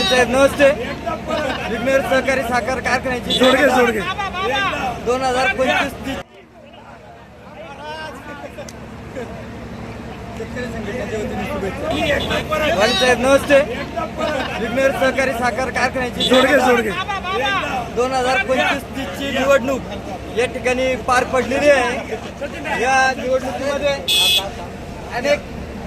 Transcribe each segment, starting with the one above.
साहेब नमस्ते. विघ्नेश्वर सहकारी साखर कारखान्याची 2025 साहेब नमस्ते. विघ्नेश्वर सहकारी साखर कारखान्याची 2025 ची निवडणूक या ठिकाणी पार पडलेली आहे. या निवडणुकीमध्ये अनेक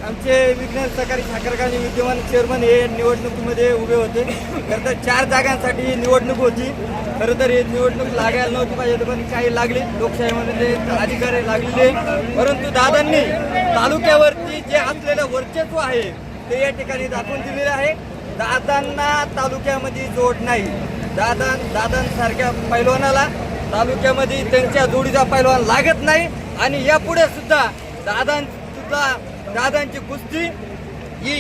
आमचे विघ्नेश्वर सहकारी साखर कारखान्याचे विद्यमान चेअरमन हे निवडणुकीमध्ये उभे होते. खरं तर 4 जागांसाठी ही निवडणूक होती. खरं तर ही निवडणूक लागायला नव्हती पाहिजे, पण काही लागली. लोकशाहीमध्ये अधिकार लागलेले, परंतु दादांनी तालुक्यावरती जे असलेलं वर्चस्व आहे ते या ठिकाणी दाखवून दिलेलं आहे. दादांना तालुक्यामध्ये जोड नाही. दादांसारख्या पैलवानाला तालुक्यामध्ये त्यांच्या जोडीचा पैलवान लागत नाही. आणि यापुढे सुद्धा दादांची कुस्ती ही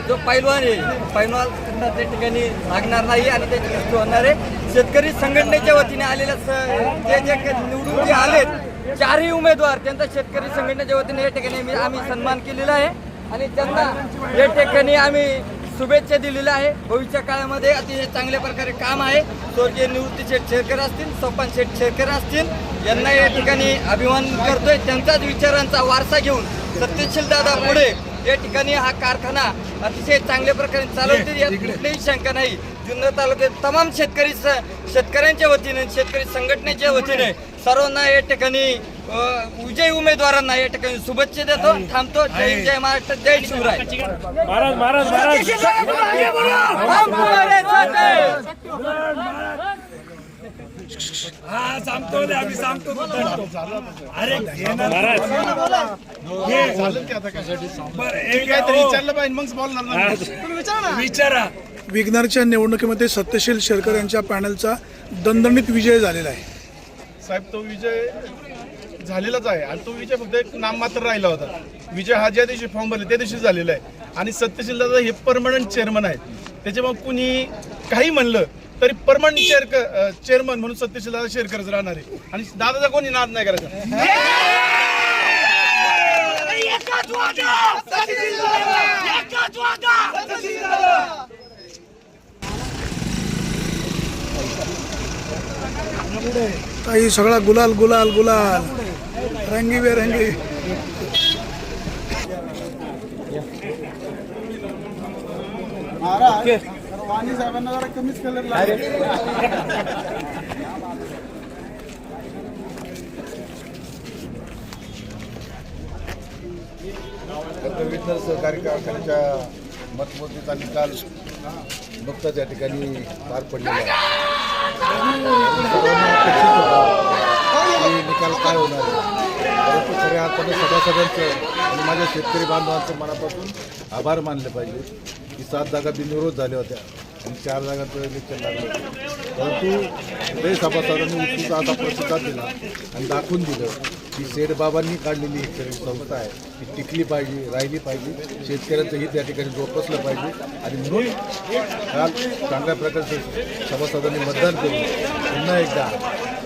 जो पैलवान आहे पैलवान त्या ठिकाणी लागणार नाही आणि त्याची कुस्ती होणार आहे. शेतकरी संघटनेच्या वतीने आलेल्या जे निवडून जे आलेत 4ही उमेदवार त्यांचा शेतकरी संघटनेच्या वतीने या ठिकाणी आम्ही सन्मान केलेला आहे आणि त्यांना या ठिकाणी आम्ही शुभेच्छा दिलेल्या आहे. भविष्य काळामध्ये अतिशय चांगल्या प्रकारे काम आहे. स्वर्गीय निवृत्ती शेठ शेरकर असतील, सोपान शेठ शेरकर असतील, यांना या ठिकाणी अभिमान करतोय. त्यांच्याच विचारांचा वारसा घेऊन सत्यशील दादा पुढे या ठिकाणी हा कारखाना अतिशय चांगल्या प्रकारे चालवतील यात कुठलीही शंका नाही. जुन्नर तालुक्यात तमाम शेतकऱ्यांच्या वतीने शेतकरी संघटनेच्या वतीने सर्वांना या ठिकाणी विजयी उमेदवारांना या ठिकाणी शुभेच्छा देतो. थांबतो. जय हिंद, जय महाराष्ट्र, जय शिवराय. विचारा. विघ्नरच्या निवडणुकीमध्ये सत्यशील शेरकर यांच्या पॅनलचा दणदणीत विजय झालेला आहे. साहेब, तो विजय झालेलाच आहे आणि तो विजय फक्त एक नाममात्र राहिला होता. विजय हा ज्या दिवशी फॉर्म भरले त्या दिवशी झालेला आहे. आणि सत्यशील दादा हे परमनंट चेअरमन आहेत. त्याच्यामुळे कुणी काही म्हणलं तरी परमनंट चेअरमन म्हणून सत्यशील दादा शेरकरच राहणार आहे आणि दादाचा कोणी नाद नाही करायचा. काही सगळा गुलाल गुलाल गुलाल रंगी बेरंगी. वाणी साहेबांना जरा कमीच कलर लागेल. विघ्नेश्वर सहकारी कारखान्याच्या मतमोजणीचा निकाल नुकताच या ठिकाणी पार पडलेला आहे. निकाल काय होणार आहे, परंतु खऱ्या अर्थाने सभासदांचं आणि माझ्या शेतकरी बांधवांचं मनापासून आभार मानले पाहिजे की 7 जागा बिनविरोध झाल्या होत्या आणि 4 जागांचं इलेक्शन लागलं. परंतु लय सभासदांनी उत्सुकता असा प्रतिसाद दिला आणि दाखवून दिलं की सेठबाबांनी काढलेली एक संस्था आहे ती टिकली पाहिजे, राहिली पाहिजे, शेतकऱ्यांचं हित या ठिकाणी जोपासलं पाहिजे. आणि म्हणून काल चांगल्या प्रकारचं सभासदांनी मतदान करून पुन्हा एकदा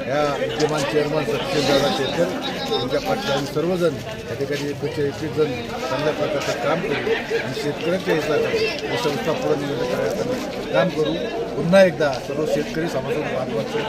या विद्यमान चेअरमन सत्यशीलदादा शेरकर यांच्या पाठीशी सर्वजण या ठिकाणी 21 जण चांगल्या प्रकारचं काम करू आणि शेतकऱ्यांच्या हितासाठी ही संस्था पुढे नेण्याचं काम करू. पुन्हा एकदा सर्व शेतकरी समाजात बांधवांचे